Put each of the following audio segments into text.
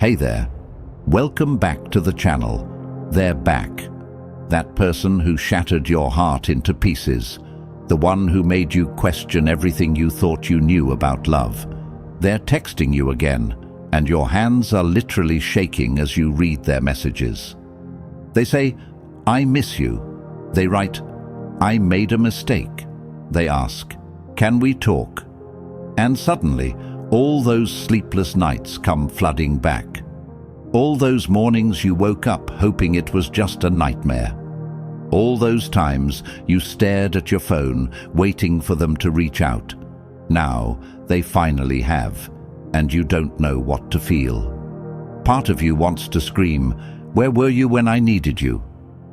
Hey there. Welcome back to the channel. They're back. That person who shattered your heart into pieces. The one who made you question everything you thought you knew about love. They're texting you again, and your hands are literally shaking as you read their messages. They say, "I miss you." They write, "I made a mistake." They ask, "Can we talk?" And suddenly, all those sleepless nights come flooding back. All those mornings you woke up hoping it was just a nightmare. All those times you stared at your phone, waiting for them to reach out. Now, they finally have, and you don't know what to feel. Part of you wants to scream, "Where were you when I needed you?"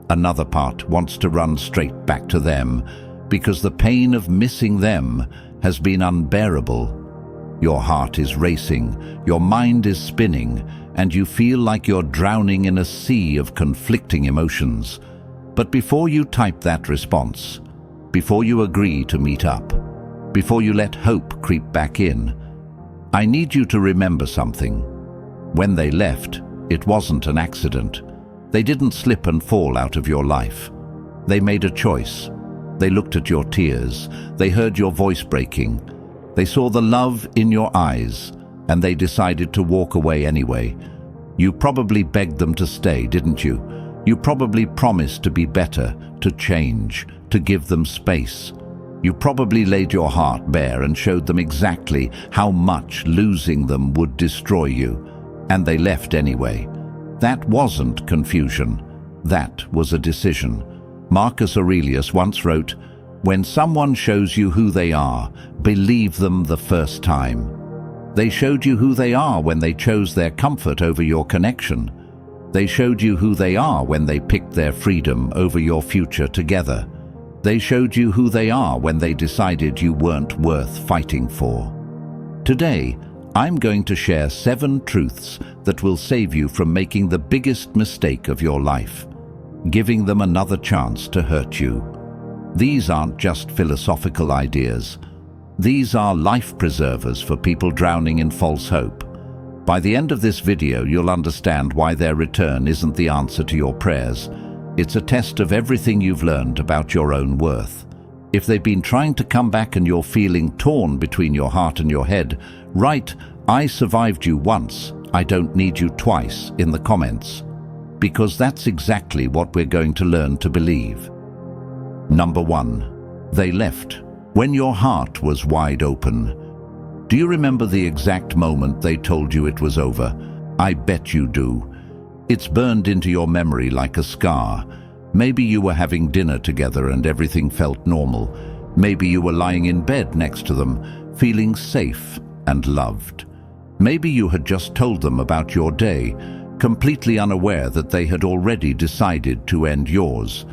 Another part wants to run straight back to them, because the pain of missing them has been unbearable. Your heart is racing, your mind is spinning, and you feel like you're drowning in a sea of conflicting emotions. But before you type that response, before you agree to meet up, before you let hope creep back in, I need you to remember something. When they left, it wasn't an accident. They didn't slip and fall out of your life. They made a choice. They looked at your tears. They heard your voice breaking. They saw the love in your eyes, and they decided to walk away anyway. You probably begged them to stay, didn't you? You probably promised to be better, to change, to give them space. You probably laid your heart bare and showed them exactly how much losing them would destroy you. And they left anyway. That wasn't confusion. That was a decision. Marcus Aurelius once wrote, "When someone shows you who they are, believe them the first time." They showed you who they are when they chose their comfort over your connection. They showed you who they are when they picked their freedom over your future together. They showed you who they are when they decided you weren't worth fighting for. Today, I'm going to share 7 truths that will save you from making the biggest mistake of your life, giving them another chance to hurt you. These aren't just philosophical ideas. These are life preservers for people drowning in false hope. By the end of this video, you'll understand why their return isn't the answer to your prayers. It's a test of everything you've learned about your own worth. If they've been trying to come back and you're feeling torn between your heart and your head, write, "I survived you once, I don't need you twice" in the comments. Because that's exactly what we're going to learn to believe. Number 1. They left when your heart was wide open. Do you remember the exact moment they told you it was over? I bet you do. It's burned into your memory like a scar. Maybe you were having dinner together and everything felt normal. Maybe you were lying in bed next to them, feeling safe and loved. Maybe you had just told them about your day, completely unaware that they had already decided to end yours.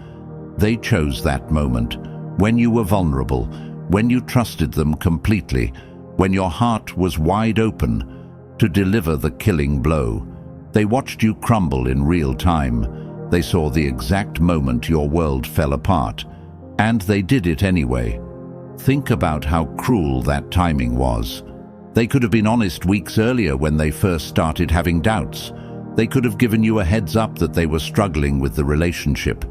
They chose that moment, when you were vulnerable, when you trusted them completely, when your heart was wide open, to deliver the killing blow. They watched you crumble in real time. They saw the exact moment your world fell apart, and they did it anyway. Think about how cruel that timing was. They could have been honest weeks earlier when they first started having doubts. They could have given you a heads up that they were struggling with the relationship.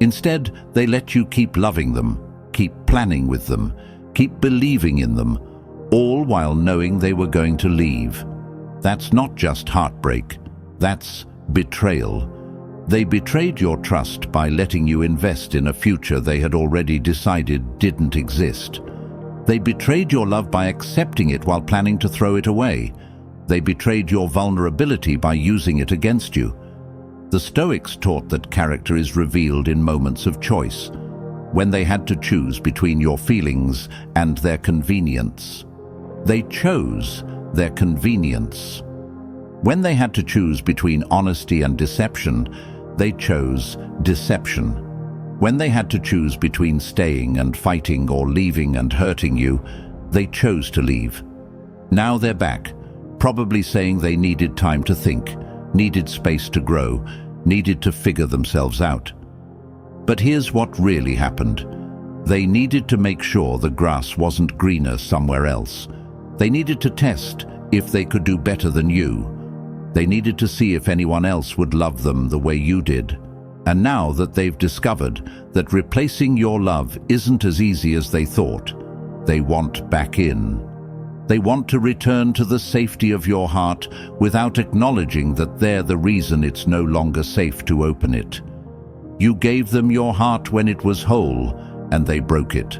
Instead, they let you keep loving them, keep planning with them, keep believing in them, all while knowing they were going to leave. That's not just heartbreak, that's betrayal. They betrayed your trust by letting you invest in a future they had already decided didn't exist. They betrayed your love by accepting it while planning to throw it away. They betrayed your vulnerability by using it against you. The Stoics taught that character is revealed in moments of choice, when they had to choose between your feelings and their convenience. They chose their convenience. When they had to choose between honesty and deception, they chose deception. When they had to choose between staying and fighting or leaving and hurting you, they chose to leave. Now they're back, probably saying they needed time to think, needed space to grow, needed to figure themselves out. But here's what really happened. They needed to make sure the grass wasn't greener somewhere else. They needed to test if they could do better than you. They needed to see if anyone else would love them the way you did. And now that they've discovered that replacing your love isn't as easy as they thought, they want back in. They want to return to the safety of your heart without acknowledging that they're the reason it's no longer safe to open it. You gave them your heart when it was whole, and they broke it.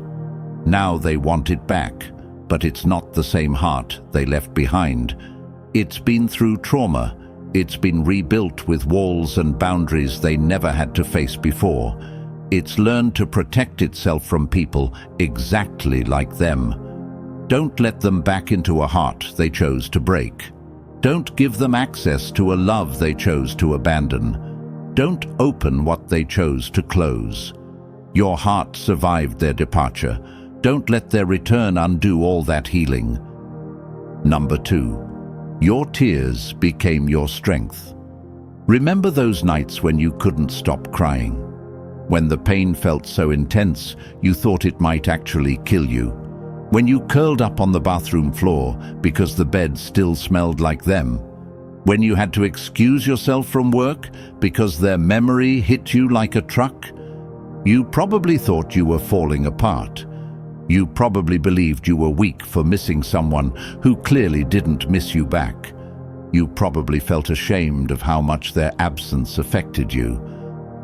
Now they want it back, but it's not the same heart they left behind. It's been through trauma. It's been rebuilt with walls and boundaries they never had to face before. It's learned to protect itself from people exactly like them. Don't let them back into a heart they chose to break. Don't give them access to a love they chose to abandon. Don't open what they chose to close. Your heart survived their departure. Don't let their return undo all that healing. Number 2. Your tears became your strength. Remember those nights when you couldn't stop crying? When the pain felt so intense you thought it might actually kill you? When you curled up on the bathroom floor because the bed still smelled like them? When you had to excuse yourself from work because their memory hit you like a truck? You probably thought you were falling apart. You probably believed you were weak for missing someone who clearly didn't miss you back. You probably felt ashamed of how much their absence affected you.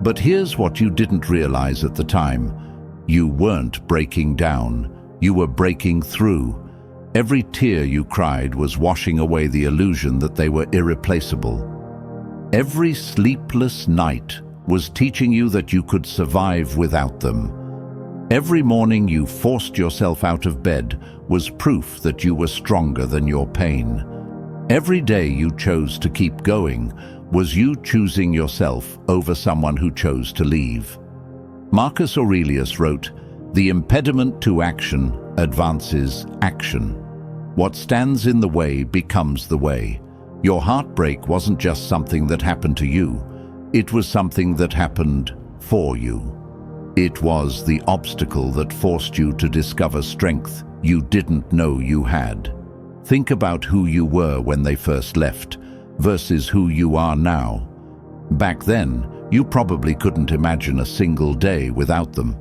But here's what you didn't realize at the time. You weren't breaking down. You were breaking through. Every tear you cried was washing away the illusion that they were irreplaceable. Every sleepless night was teaching you that you could survive without them. Every morning you forced yourself out of bed was proof that you were stronger than your pain. Every day you chose to keep going was you choosing yourself over someone who chose to leave. Marcus Aurelius wrote, "The impediment to action advances action. What stands in the way becomes the way." Your heartbreak wasn't just something that happened to you. It was something that happened for you. It was the obstacle that forced you to discover strength you didn't know you had. Think about who you were when they first left versus who you are now. Back then, you probably couldn't imagine a single day without them.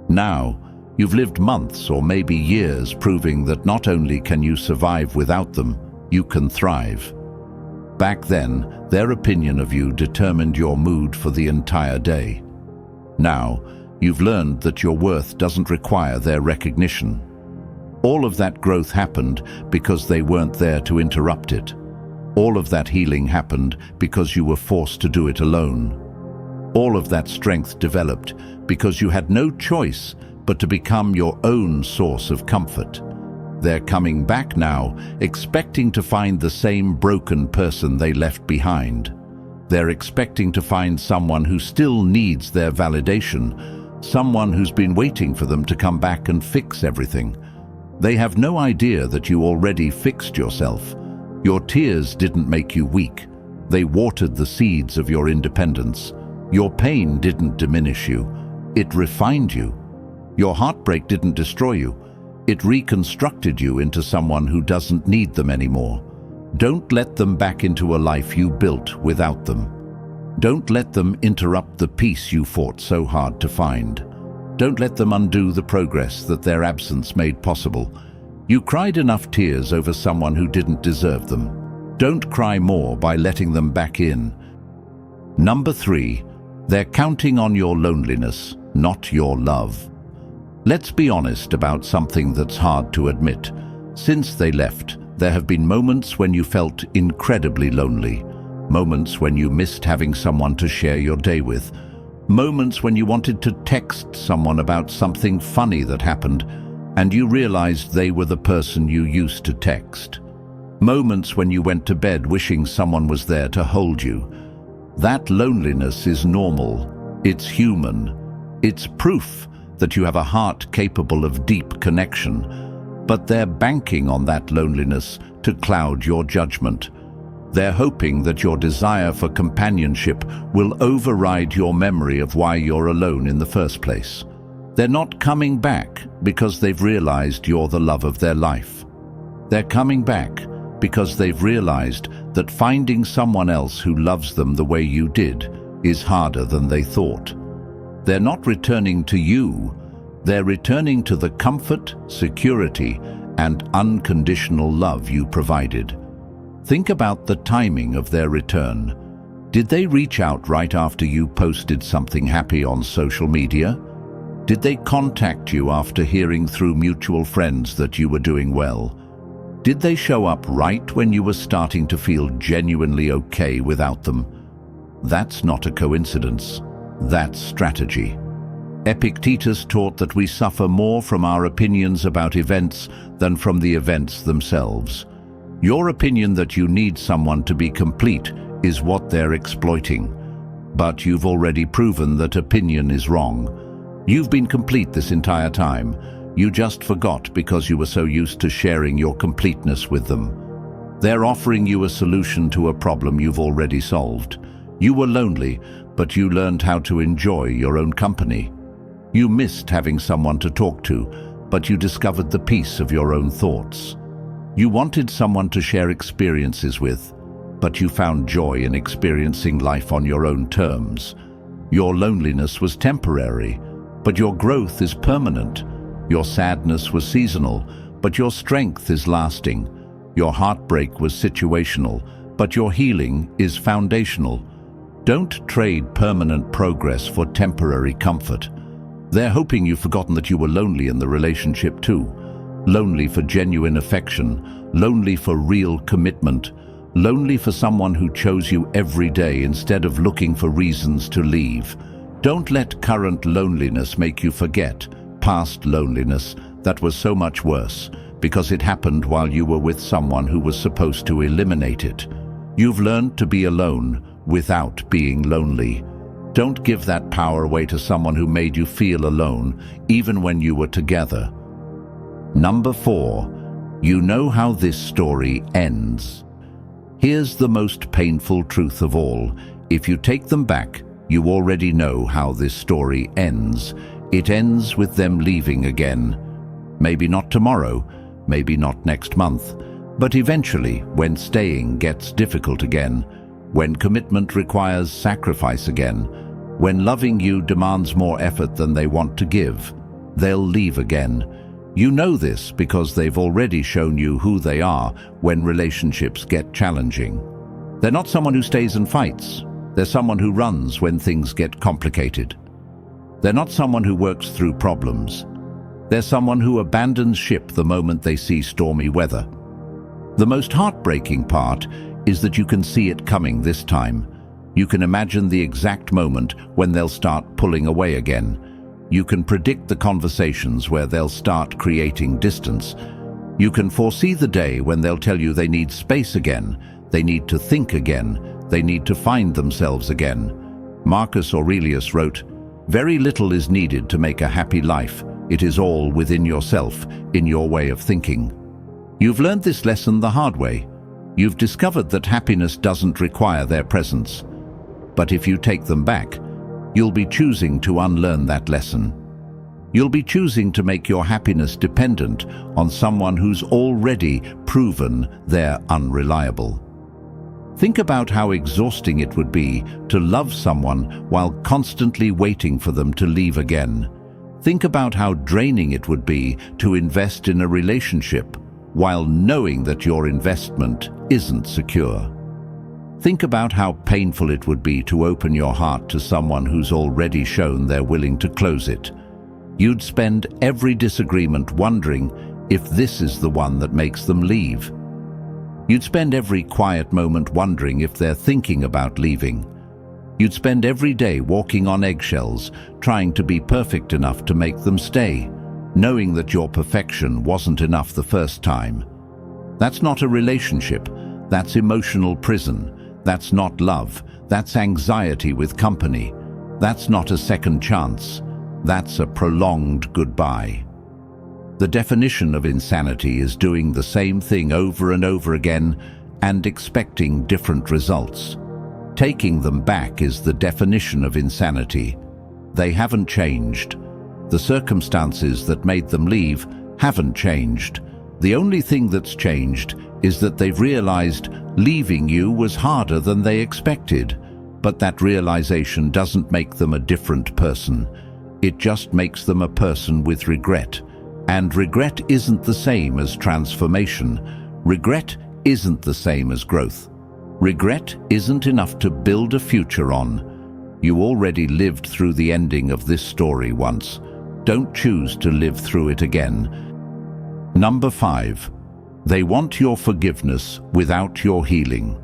Now, you've lived months or maybe years proving that not only can you survive without them, you can thrive. Back then, their opinion of you determined your mood for the entire day. Now, you've learned that your worth doesn't require their recognition. All of that growth happened because they weren't there to interrupt it. All of that healing happened because you were forced to do it alone. All of that strength developed because you had no choice but to become your own source of comfort. They're coming back now, expecting to find the same broken person they left behind. They're expecting to find someone who still needs their validation, someone who's been waiting for them to come back and fix everything. They have no idea that you already fixed yourself. Your tears didn't make you weak. They watered the seeds of your independence. Your pain didn't diminish you. It refined you. Your heartbreak didn't destroy you. It reconstructed you into someone who doesn't need them anymore. Don't let them back into a life you built without them. Don't let them interrupt the peace you fought so hard to find. Don't let them undo the progress that their absence made possible. You cried enough tears over someone who didn't deserve them. Don't cry more by letting them back in. Number 3, they're counting on your loneliness, not your love. Let's be honest about something that's hard to admit. Since they left, there have been moments when you felt incredibly lonely. Moments when you missed having someone to share your day with. Moments when you wanted to text someone about something funny that happened, and you realized they were the person you used to text. Moments when you went to bed wishing someone was there to hold you. That loneliness is normal. It's human. It's proof that you have a heart capable of deep connection. But they're banking on that loneliness to cloud your judgment. They're hoping that your desire for companionship will override your memory of why you're alone in the first place. They're not coming back because they've realized you're the love of their life. They're coming back because they've realized that finding someone else who loves them the way you did is harder than they thought. They're not returning to you, they're returning to the comfort, security, and unconditional love you provided. Think about the timing of their return. Did they reach out right after you posted something happy on social media? Did they contact you after hearing through mutual friends that you were doing well? Did they show up right when you were starting to feel genuinely okay without them? That's not a coincidence. That's strategy. Epictetus taught that we suffer more from our opinions about events than from the events themselves. Your opinion that you need someone to be complete is what they're exploiting. But you've already proven that opinion is wrong. You've been complete this entire time. You just forgot because you were so used to sharing your completeness with them. They're offering you a solution to a problem you've already solved. You were lonely, but you learned how to enjoy your own company. You missed having someone to talk to, but you discovered the peace of your own thoughts. You wanted someone to share experiences with, but you found joy in experiencing life on your own terms. Your loneliness was temporary, but your growth is permanent. Your sadness was seasonal, but your strength is lasting. Your heartbreak was situational, but your healing is foundational. Don't trade permanent progress for temporary comfort. They're hoping you've forgotten that you were lonely in the relationship too. Lonely for genuine affection, lonely for real commitment, lonely for someone who chose you every day instead of looking for reasons to leave. Don't let current loneliness make you forget past loneliness that was so much worse because it happened while you were with someone who was supposed to eliminate it. You've learned to be alone without being lonely. Don't give that power away to someone who made you feel alone, even when you were together. Number 4, you know how this story ends. Here's the most painful truth of all. If you take them back, you already know how this story ends. It ends with them leaving again. Maybe not tomorrow, maybe not next month, but eventually when staying gets difficult again, when commitment requires sacrifice again, when loving you demands more effort than they want to give, they'll leave again. You know this because they've already shown you who they are when relationships get challenging. They're not someone who stays and fights. They're someone who runs when things get complicated. They're not someone who works through problems. They're someone who abandons ship the moment they see stormy weather. The most heartbreaking part is that you can see it coming this time. You can imagine the exact moment when they'll start pulling away again. You can predict the conversations where they'll start creating distance. You can foresee the day when they'll tell you they need space again, they need to think again, they need to find themselves again. Marcus Aurelius wrote, "Very little is needed to make a happy life. It is all within yourself, in your way of thinking." You've learned this lesson the hard way. You've discovered that happiness doesn't require their presence. But if you take them back, you'll be choosing to unlearn that lesson. You'll be choosing to make your happiness dependent on someone who's already proven they're unreliable. Think about how exhausting it would be to love someone while constantly waiting for them to leave again. Think about how draining it would be to invest in a relationship while knowing that your investment isn't secure. Think about how painful it would be to open your heart to someone who's already shown they're willing to close it. You'd spend every disagreement wondering if this is the one that makes them leave. You'd spend every quiet moment wondering if they're thinking about leaving. You'd spend every day walking on eggshells, trying to be perfect enough to make them stay, knowing that your perfection wasn't enough the first time. That's not a relationship. That's emotional prison. That's not love. That's anxiety with company. That's not a second chance. That's a prolonged goodbye. The definition of insanity is doing the same thing over and over again and expecting different results. Taking them back is the definition of insanity. They haven't changed. The circumstances that made them leave haven't changed. The only thing that's changed is that they've realized leaving you was harder than they expected. But that realization doesn't make them a different person. It just makes them a person with regret. And regret isn't the same as transformation. Regret isn't the same as growth. Regret isn't enough to build a future on. You already lived through the ending of this story once. Don't choose to live through it again. Number 5. They want your forgiveness without your healing.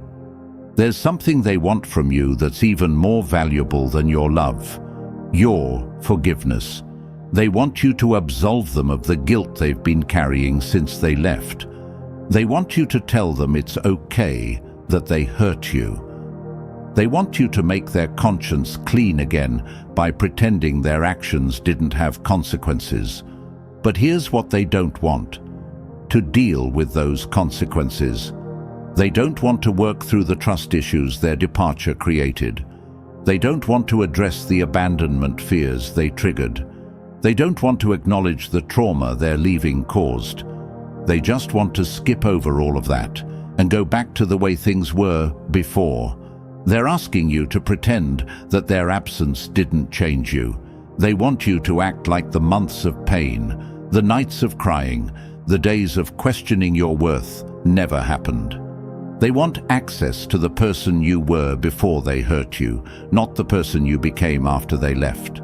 There's something they want from you that's even more valuable than your love. Your forgiveness. They want you to absolve them of the guilt they've been carrying since they left. They want you to tell them it's okay that they hurt you. They want you to make their conscience clean again by pretending their actions didn't have consequences. But here's what they don't want: to deal with those consequences. They don't want to work through the trust issues their departure created. They don't want to address the abandonment fears they triggered. They don't want to acknowledge the trauma their leaving caused. They just want to skip over all of that and go back to the way things were before. They're asking you to pretend that their absence didn't change you. They want you to act like the months of pain, the nights of crying, the days of questioning your worth never happened. They want access to the person you were before they hurt you, not the person you became after they left.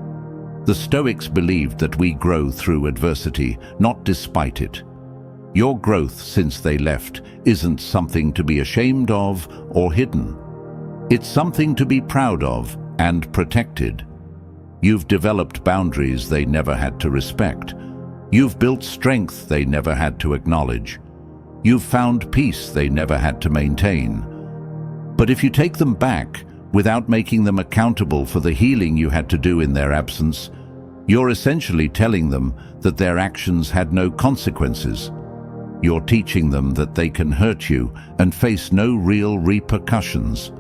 The Stoics believed that we grow through adversity, not despite it. Your growth since they left isn't something to be ashamed of or hidden. It's something to be proud of and protected. You've developed boundaries they never had to respect. You've built strength they never had to acknowledge. You've found peace they never had to maintain. But if you take them back without making them accountable for the healing you had to do in their absence, you're essentially telling them that their actions had no consequences. You're teaching them that they can hurt you and face no real repercussions.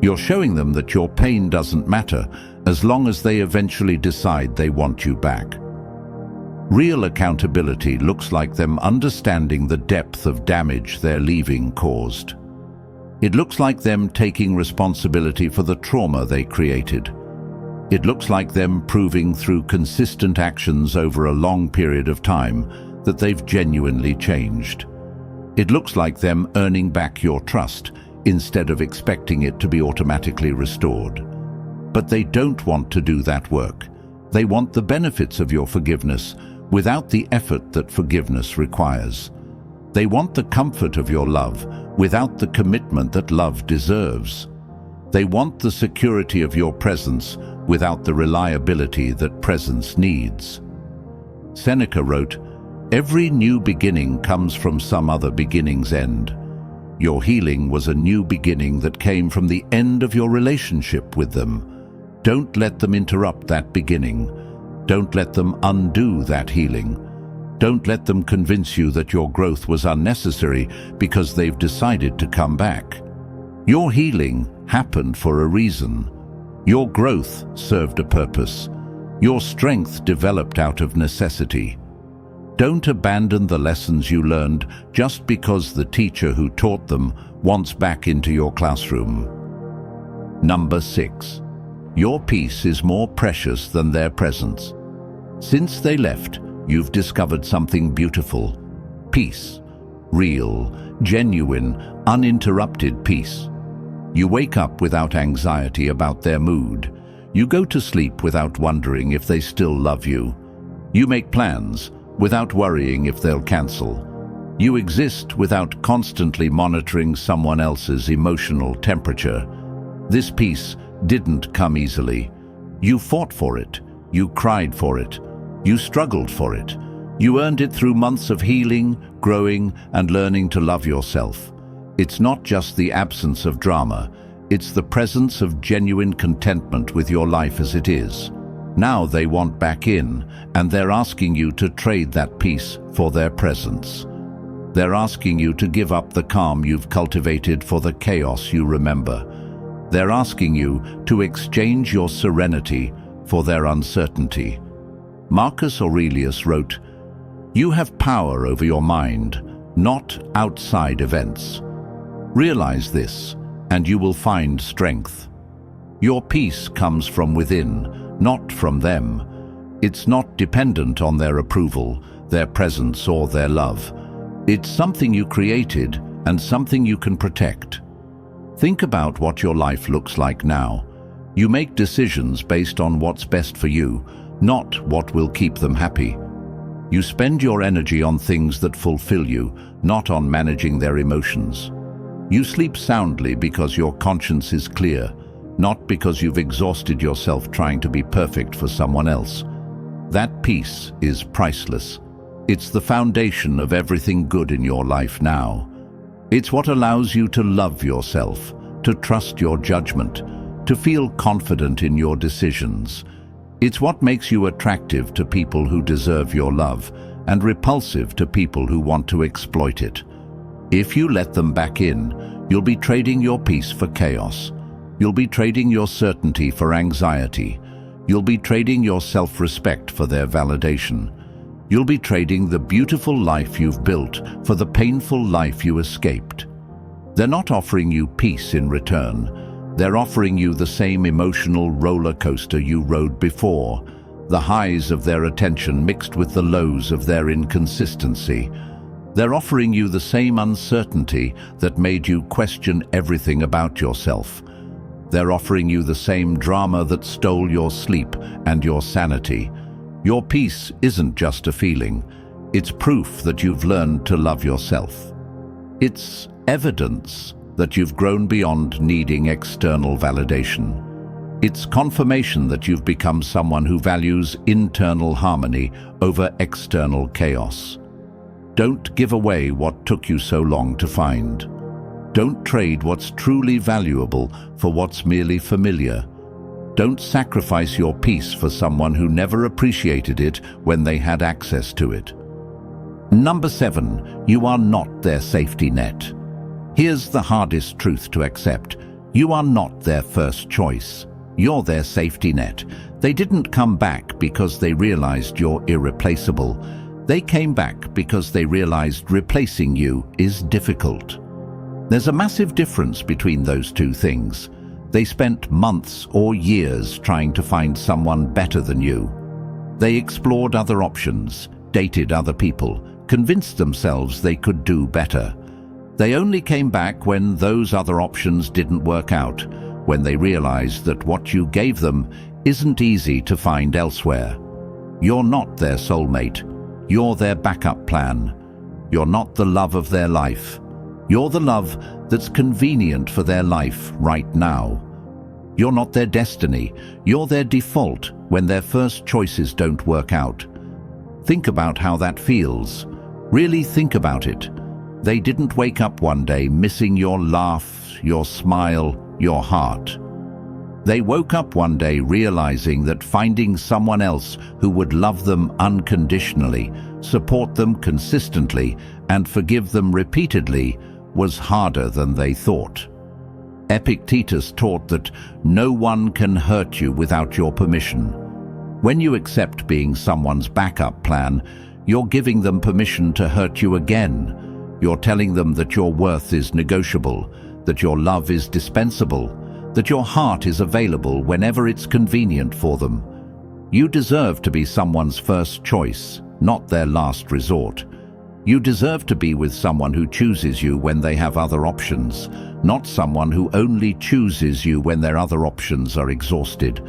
You're showing them that your pain doesn't matter as long as they eventually decide they want you back. Real accountability looks like them understanding the depth of damage their leaving caused. It looks like them taking responsibility for the trauma they created. It looks like them proving through consistent actions over a long period of time that they've genuinely changed. It looks like them earning back your trust instead of expecting it to be automatically restored. But they don't want to do that work. They want the benefits of your forgiveness without the effort that forgiveness requires. They want the comfort of your love without the commitment that love deserves. They want the security of your presence without the reliability that presence needs. Seneca wrote, "Every new beginning comes from some other beginning's end." Your healing was a new beginning that came from the end of your relationship with them. Don't let them interrupt that beginning. Don't let them undo that healing. Don't let them convince you that your growth was unnecessary because they've decided to come back. Your healing happened for a reason. Your growth served a purpose. Your strength developed out of necessity. Don't abandon the lessons you learned just because the teacher who taught them wants back into your classroom. Number 6. Your peace is more precious than their presence. Since they left, you've discovered something beautiful. Peace. Real, genuine, uninterrupted peace. You wake up without anxiety about their mood. You go to sleep without wondering if they still love you. You make plans without worrying if they'll cancel. You exist without constantly monitoring someone else's emotional temperature. This peace didn't come easily. You fought for it. You cried for it. You struggled for it. You earned it through months of healing, growing, and learning to love yourself. It's not just the absence of drama. It's the presence of genuine contentment with your life as it is. Now they want back in, and they're asking you to trade that peace for their presence. They're asking you to give up the calm you've cultivated for the chaos you remember. They're asking you to exchange your serenity for their uncertainty. Marcus Aurelius wrote, "You have power over your mind, not outside events. Realize this, and you will find strength. Your peace comes from within, not from them. It's not dependent on their approval, their presence, or their love. It's something you created and something you can protect. Think about what your life looks like now. You make decisions based on what's best for you, not what will keep them happy. You spend your energy on things that fulfill you, not on managing their emotions. You sleep soundly because your conscience is clear, not because you've exhausted yourself trying to be perfect for someone else. That peace is priceless. It's the foundation of everything good in your life now. It's what allows you to love yourself, to trust your judgment, to feel confident in your decisions. It's what makes you attractive to people who deserve your love and repulsive to people who want to exploit it. If you let them back in, you'll be trading your peace for chaos. You'll be trading your certainty for anxiety. You'll be trading your self-respect for their validation. You'll be trading the beautiful life you've built for the painful life you escaped. They're not offering you peace in return. They're offering you the same emotional roller coaster you rode before, the highs of their attention mixed with the lows of their inconsistency. They're offering you the same uncertainty that made you question everything about yourself. They're offering you the same drama that stole your sleep and your sanity. Your peace isn't just a feeling. It's proof that you've learned to love yourself. It's evidence that you've grown beyond needing external validation. It's confirmation that you've become someone who values internal harmony over external chaos. Don't give away what took you so long to find. Don't trade what's truly valuable for what's merely familiar. Don't sacrifice your peace for someone who never appreciated it when they had access to it. Number 7, you are not their safety net. Here's the hardest truth to accept. You are not their first choice. You're their safety net. They didn't come back because they realized you're irreplaceable. They came back because they realized replacing you is difficult. There's a massive difference between those two things. They spent months or years trying to find someone better than you. They explored other options, dated other people, convinced themselves they could do better. They only came back when those other options didn't work out, when they realized that what you gave them isn't easy to find elsewhere. You're not their soulmate. You're their backup plan. You're not the love of their life. You're the love that's convenient for their life right now. You're not their destiny. You're their default when their first choices don't work out. Think about how that feels. Really think about it. They didn't wake up one day missing your laugh, your smile, your heart. They woke up one day realizing that finding someone else who would love them unconditionally, support them consistently, and forgive them repeatedly was harder than they thought. Epictetus taught that no one can hurt you without your permission. When you accept being someone's backup plan, you're giving them permission to hurt you again. You're telling them that your worth is negotiable, that your love is dispensable, that your heart is available whenever it's convenient for them. You deserve to be someone's first choice, not their last resort. You deserve to be with someone who chooses you when they have other options, not someone who only chooses you when their other options are exhausted.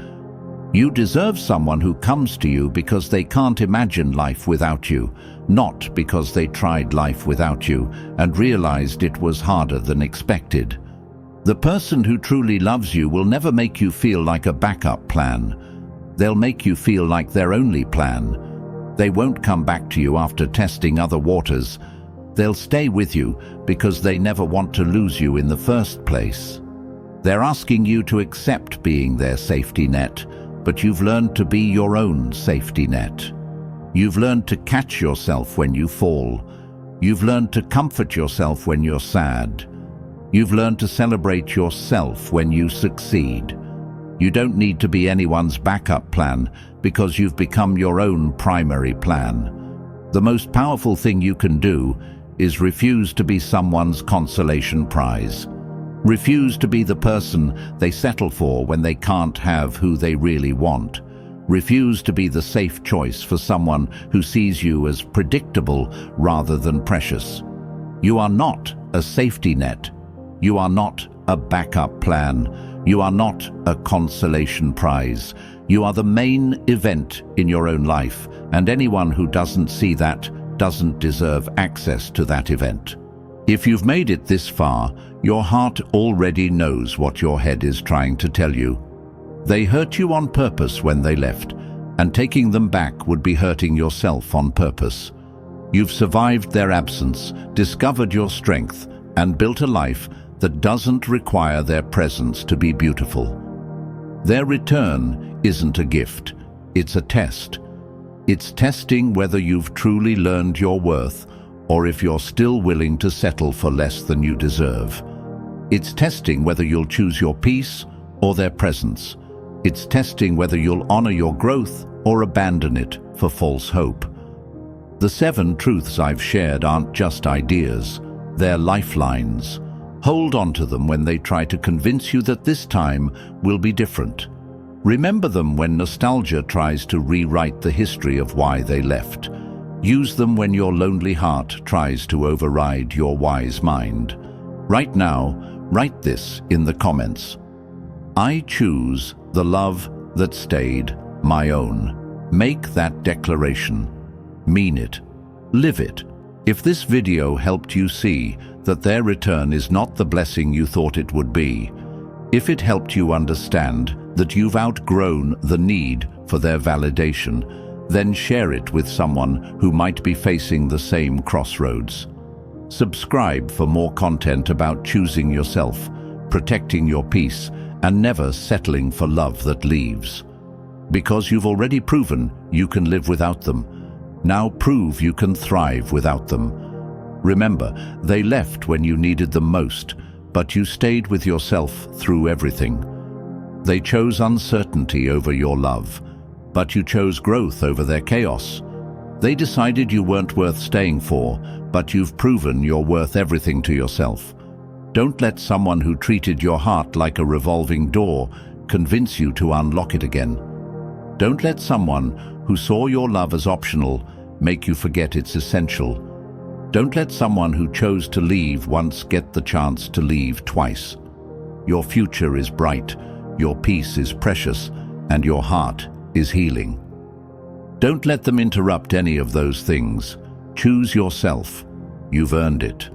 You deserve someone who comes to you because they can't imagine life without you, not because they tried life without you and realized it was harder than expected. The person who truly loves you will never make you feel like a backup plan. They'll make you feel like their only plan. They won't come back to you after testing other waters. They'll stay with you because they never want to lose you in the first place. They're asking you to accept being their safety net, but you've learned to be your own safety net. You've learned to catch yourself when you fall. You've learned to comfort yourself when you're sad. You've learned to celebrate yourself when you succeed. You don't need to be anyone's backup plan because you've become your own primary plan. The most powerful thing you can do is refuse to be someone's consolation prize. Refuse to be the person they settle for when they can't have who they really want. Refuse to be the safe choice for someone who sees you as predictable rather than precious. You are not a safety net. You are not a backup plan. You are not a consolation prize. You are the main event in your own life, and anyone who doesn't see that doesn't deserve access to that event. If you've made it this far, your heart already knows what your head is trying to tell you. They hurt you on purpose when they left, and taking them back would be hurting yourself on purpose. You've survived their absence, discovered your strength, and built a life that doesn't require their presence to be beautiful. Their return isn't a gift, it's a test. It's testing whether you've truly learned your worth or if you're still willing to settle for less than you deserve. It's testing whether you'll choose your peace or their presence. It's testing whether you'll honor your growth or abandon it for false hope. The 7 truths I've shared aren't just ideas, they're lifelines. Hold on to them when they try to convince you that this time will be different. Remember them when nostalgia tries to rewrite the history of why they left. Use them when your lonely heart tries to override your wise mind. Right now, write this in the comments. I choose the love that stayed my own. Make that declaration. Mean it. Live it. If this video helped you see that their return is not the blessing you thought it would be, if it helped you understand that you've outgrown the need for their validation, then share it with someone who might be facing the same crossroads. Subscribe for more content about choosing yourself, protecting your peace, and never settling for love that leaves. Because you've already proven you can live without them. Now prove you can thrive without them. Remember, they left when you needed them most, but you stayed with yourself through everything. They chose uncertainty over your love, but you chose growth over their chaos. They decided you weren't worth staying for, but you've proven you're worth everything to yourself. Don't let someone who treated your heart like a revolving door convince you to unlock it again. Don't let someone who saw your love as optional make you forget it's essential. Don't let someone who chose to leave once get the chance to leave twice. Your future is bright, your peace is precious, and your heart is healing. Don't let them interrupt any of those things. Choose yourself. You've earned it.